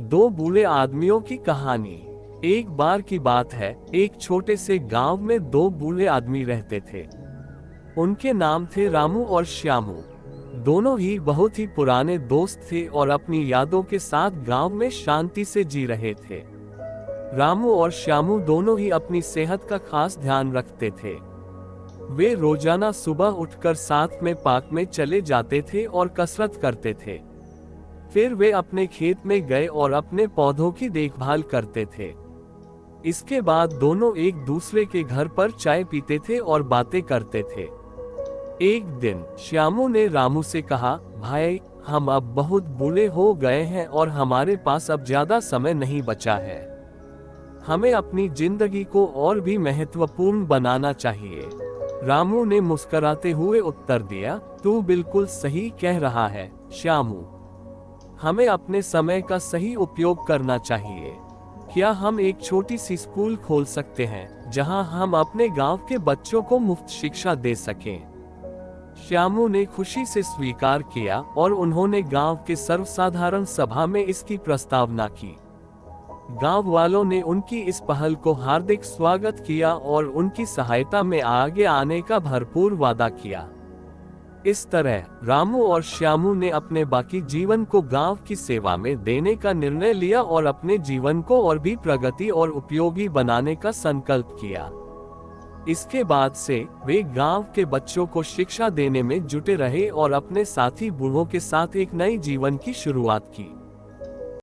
दो बूढ़े आदमियों की कहानी। एक बार की बात है, एक छोटे से गांव में दो बूढ़े आदमी रहते थे। उनके नाम थे रामू और श्यामू। दोनों ही बहुत ही पुराने दोस्त थे और अपनी यादों के साथ गांव में शांति से जी रहे थे। रामू और श्यामू दोनों ही अपनी सेहत का खास ध्यान रखते थे। वे रोजाना सुबह उठकर साथ में पार्क में चले जाते थे और कसरत करते थे। फिर वे अपने खेत में गए और अपने पौधों की देखभाल करते थे। इसके बाद दोनों एक दूसरे के घर पर चाय पीते थे और बातें करते थे। एक दिन श्यामू ने रामू से कहा, भाई, हम अब बहुत बूढ़े हो गए हैं और हमारे पास अब ज्यादा समय नहीं बचा है। हमें अपनी जिंदगी को और भी महत्वपूर्ण बनाना चाहिए। रामू ने मुस्कुराते हुए उत्तर दिया, तू बिल्कुल सही कह रहा है श्यामू। हमें अपने समय का सही उपयोग करना चाहिए। क्या हम एक छोटी सी स्कूल खोल सकते हैं जहां हम अपने गांव के बच्चों को मुफ्त शिक्षा दे सकें? श्यामू ने खुशी से स्वीकार किया और उन्होंने गांव के सर्वसाधारण सभा में इसकी प्रस्तावना की। गांव वालों ने उनकी इस पहल को हार्दिक स्वागत किया और उनकी सहायता में आगे आने का भरपूर वादा किया। इस तरह रामू और श्यामू ने अपने बाकी जीवन को गांव की सेवा में देने का निर्णय लिया और अपने जीवन को और भी प्रगति और उपयोगी बनाने का संकल्प किया। इसके बाद से वे गांव के बच्चों को शिक्षा देने में जुटे रहे और अपने साथी बूढ़ों के साथ एक नई जीवन की शुरुआत की।